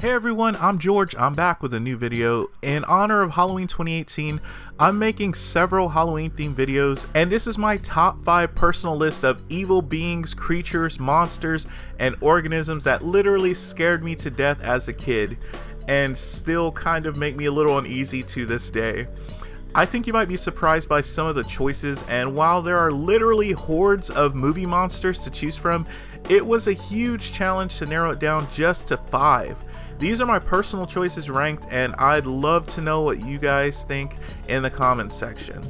Hey everyone, I'm George. I'm back with a new video. In honor of Halloween 2018, I'm making several Halloween themed videos, and this is my top 5 personal list of evil beings, creatures, monsters, and organisms that literally scared me to death as a kid and still kind of make me a little uneasy to this day. I think you might be surprised by some of the choices, and while there are literally hordes of movie monsters to choose from, it was a huge challenge to narrow it down just to 5. These are my personal choices ranked, and I'd love to know what you guys think in the comments section.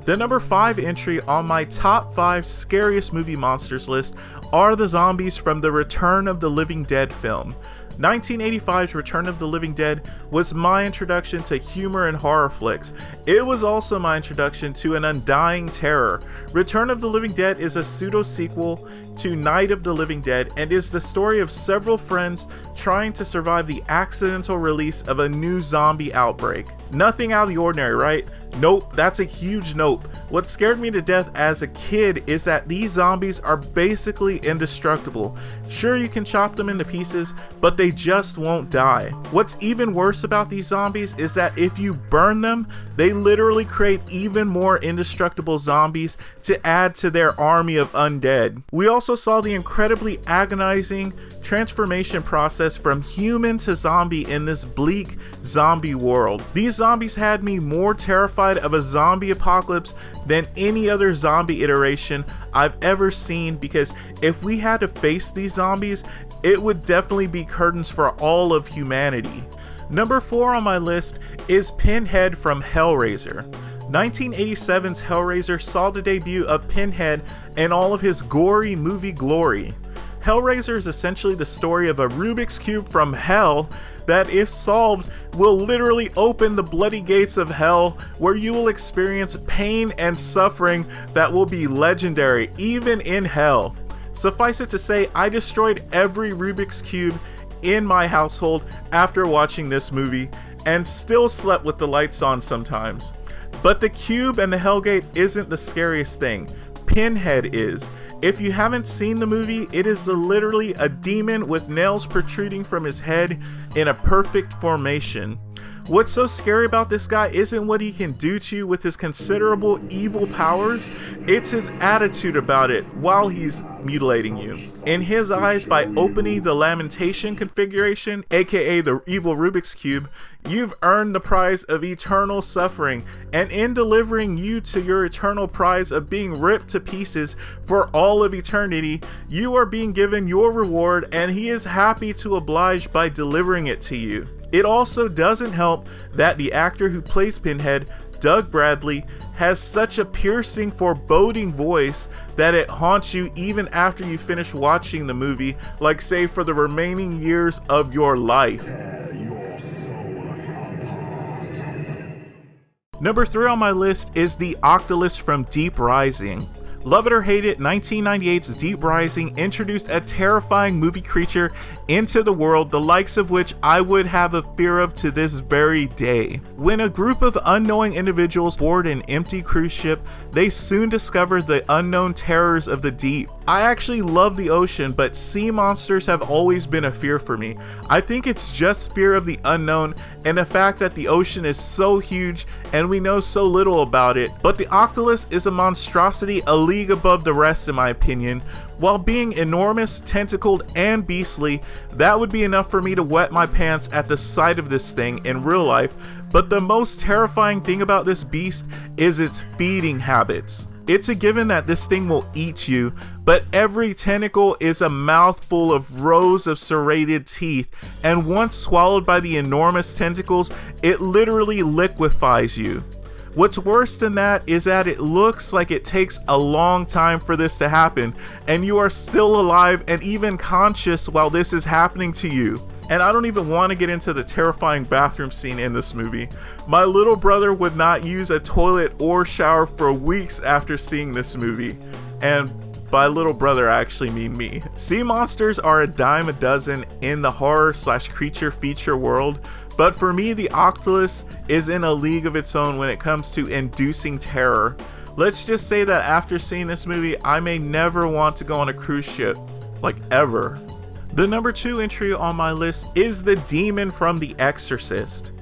The number 5 entry on my top 5 scariest movie monsters list are the zombies from the Return of the Living Dead film. 1985's Return of the Living Dead was my introduction to humor and horror flicks. It was also my introduction to an undying terror. Return of the Living Dead is a pseudo-sequel to Night of the Living Dead and is the story of several friends trying to survive the accidental release of a new zombie outbreak. Nothing out of the ordinary, right? Nope, that's a huge nope. What scared me to death as a kid is that these zombies are basically indestructible. Sure, you can chop them into pieces, but they just won't die. What's even worse about these zombies is that if you burn them, they literally create even more indestructible zombies to add to their army of undead. We also saw the incredibly agonizing transformation process from human to zombie in this bleak zombie world. These zombies had me more terrified of a zombie apocalypse than any other zombie iteration I've ever seen, because if we had to face these zombies, it would definitely be curtains for all of humanity. Number 4 on my list is Pinhead from Hellraiser. 1987's Hellraiser saw the debut of Pinhead in all of his gory movie glory. Hellraiser is essentially the story of a Rubik's Cube from hell that, if solved, will literally open the bloody gates of hell, where you will experience pain and suffering that will be legendary even in hell. Suffice it to say, I destroyed every Rubik's Cube in my household after watching this movie, and still slept with the lights on sometimes. But the cube and the Hellgate isn't the scariest thing. Pinhead is. If you haven't seen the movie, it is literally a demon with nails protruding from his head in a perfect formation. What's so scary about this guy isn't what he can do to you with his considerable evil powers, it's his attitude about it while he's mutilating you. In his eyes, by opening the lamentation configuration, aka the evil Rubik's Cube, you've earned the prize of eternal suffering, and in delivering you to your eternal prize of being ripped to pieces for all of eternity, you are being given your reward, and he is happy to oblige by delivering it to you. It also doesn't help that the actor who plays Pinhead, Doug Bradley, has such a piercing, foreboding voice that it haunts you even after you finish watching the movie, like say for the remaining years of your life. Number 3 on my list is the Octolus from Deep Rising. Love it or hate it, 1998's Deep Rising introduced a terrifying movie creature into the world, the likes of which I would have a fear of to this very day. When a group of unknowing individuals board an empty cruise ship, they soon discover the unknown terrors of the deep. I actually love the ocean, but sea monsters have always been a fear for me. I think it's just fear of the unknown and the fact that the ocean is so huge and we know so little about it. But the Octolus is a monstrosity a league above the rest in my opinion. While being enormous, tentacled, and beastly, that would be enough for me to wet my pants at the sight of this thing in real life. But the most terrifying thing about this beast is its feeding habits. It's a given that this thing will eat you, but every tentacle is a mouthful of rows of serrated teeth, and once swallowed by the enormous tentacles, it literally liquefies you. What's worse than that is that it looks like it takes a long time for this to happen, and you are still alive and even conscious while this is happening to you. And I don't even want to get into the terrifying bathroom scene in this movie. My little brother would not use a toilet or shower for weeks after seeing this movie. And by little brother, I actually mean me. Sea monsters are a dime a dozen in the horror/creature feature world, but for me, the Octolus is in a league of its own when it comes to inducing terror. Let's just say that after seeing this movie, I may never want to go on a cruise ship, like ever. The number 2 entry on my list is the demon from The Exorcist.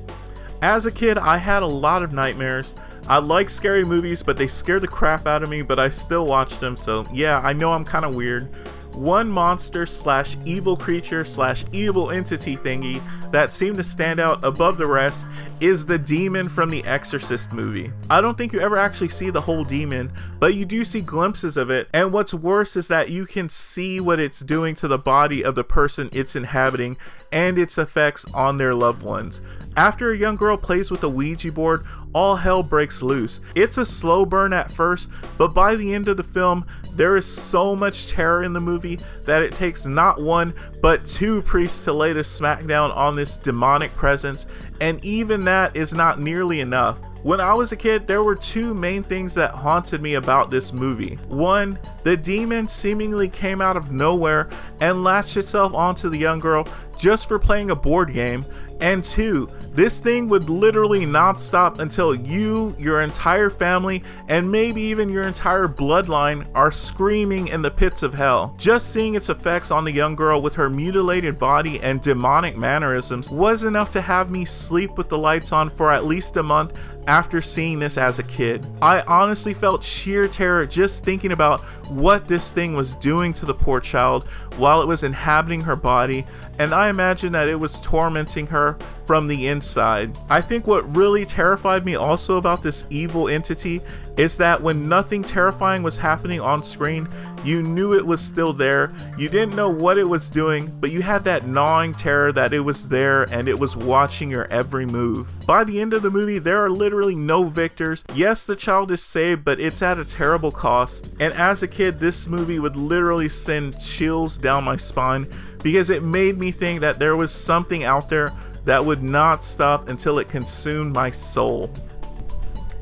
As a kid, I had a lot of nightmares. I like scary movies, but they scared the crap out of me, but I still watched them, so yeah, I know I'm kind of weird. One monster slash evil creature slash evil entity thingy that seemed to stand out above the rest is the demon from the Exorcist movie. I don't think you ever actually see the whole demon, but you do see glimpses of it, and what's worse is that you can see what it's doing to the body of the person it's inhabiting and its effects on their loved ones. After a young girl plays with a Ouija board, all hell breaks loose. It's a slow burn at first, but by the end of the film, there is so much terror in the movie that it takes not one, but 2 priests to lay the smackdown on this demonic presence, and even that is not nearly enough. When I was a kid, there were 2 main things that haunted me about this movie. One, the demon seemingly came out of nowhere and latched itself onto the young girl just for playing a board game. And 2, this thing would literally not stop until you, your entire family, and maybe even your entire bloodline are screaming in the pits of hell. Just seeing its effects on the young girl with her mutilated body and demonic mannerisms was enough to have me sleep with the lights on for at least a month after seeing this as a kid. I honestly felt sheer terror just thinking about what this thing was doing to the poor child while it was inhabiting her body, and I imagine that it was tormenting her from the inside. I think what really terrified me also about this evil entity is that when nothing terrifying was happening on screen, you knew it was still there. You didn't know what it was doing, but you had that gnawing terror that it was there and it was watching your every move. By the end of the movie, there are literally no victors. Yes, the child is saved, but it's at a terrible cost. And as a kid, this movie would literally send chills down my spine because it made me think that there was something out there that would not stop until it consumed my soul.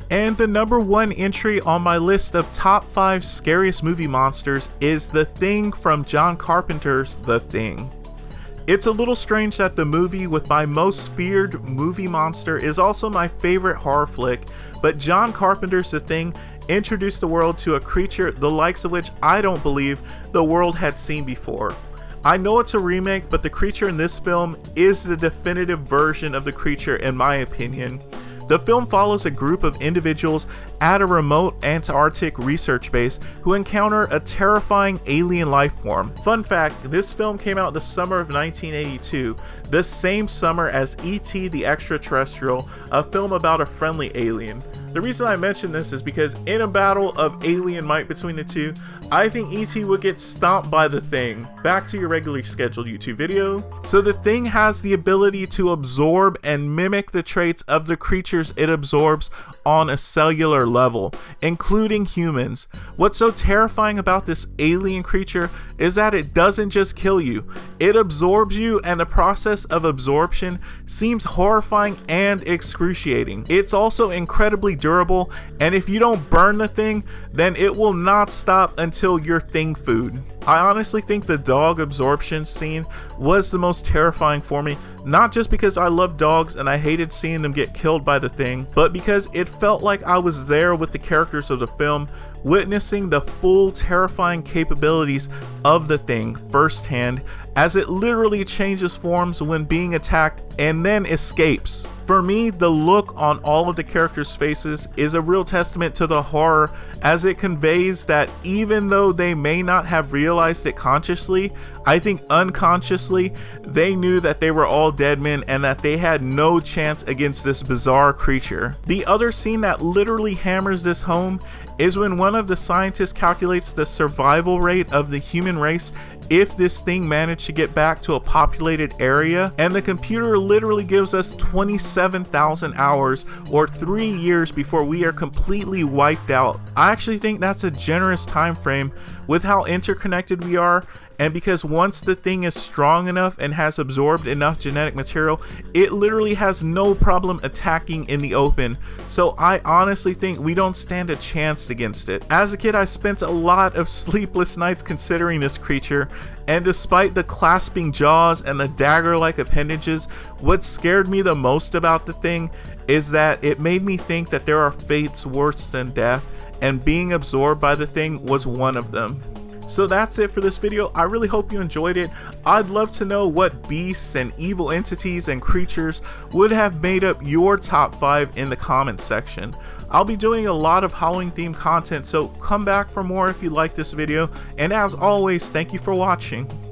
And the number 1 entry on my list of top 5 scariest movie monsters is The Thing from John Carpenter's The Thing. It's a little strange that the movie with my most feared movie monster is also my favorite horror flick, but John Carpenter's The Thing introduced the world to a creature the likes of which I don't believe the world had seen before. I know it's a remake, but the creature in this film is the definitive version of the creature in my opinion. The film follows a group of individuals at a remote Antarctic research base who encounter a terrifying alien life form. Fun fact, this film came out the summer of 1982, the same summer as E.T. the Extraterrestrial, a film about a friendly alien. The reason I mention this is because in a battle of alien might between the two, I think E.T. would get stomped by the Thing. Back to your regularly scheduled YouTube video. So the Thing has the ability to absorb and mimic the traits of the creatures it absorbs on a cellular level, including humans. What's so terrifying about this alien creature is that it doesn't just kill you, it absorbs you, and the process of absorption seems horrifying and excruciating. It's also incredibly durable, and if you don't burn the Thing, then it will not stop until you're Thing food. I honestly think the dog absorption scene was the most terrifying for me, not just because I love dogs and I hated seeing them get killed by the Thing, but because it felt like I was there with the characters of the film, witnessing the full terrifying capabilities of the Thing firsthand, as it literally changes forms when being attacked and then escapes. For me, the look on all of the characters' faces is a real testament to the horror, as it conveys that even though they may not have realized it consciously, I think unconsciously, they knew that they were all dead men and that they had no chance against this bizarre creature. The other scene that literally hammers this home is when one of the scientists calculates the survival rate of the human race if this Thing managed to get back to a populated area, and the computer literally gives us 27,000 hours or 3 years before we are completely wiped out. I actually think that's a generous time frame with how interconnected we are, and because once the Thing is strong enough and has absorbed enough genetic material, it literally has no problem attacking in the open. So I honestly think we don't stand a chance against it. As a kid, I spent a lot of sleepless nights considering this creature, and despite the clasping jaws and the dagger-like appendages, what scared me the most about the Thing is that it made me think that there are fates worse than death, and being absorbed by the Thing was one of them. So that's it for this video. I really hope you enjoyed it. I'd love to know what beasts and evil entities and creatures would have made up your top 5 in the comments section. I'll be doing a lot of Halloween themed content, so come back for more if you like this video, and as always, thank you for watching.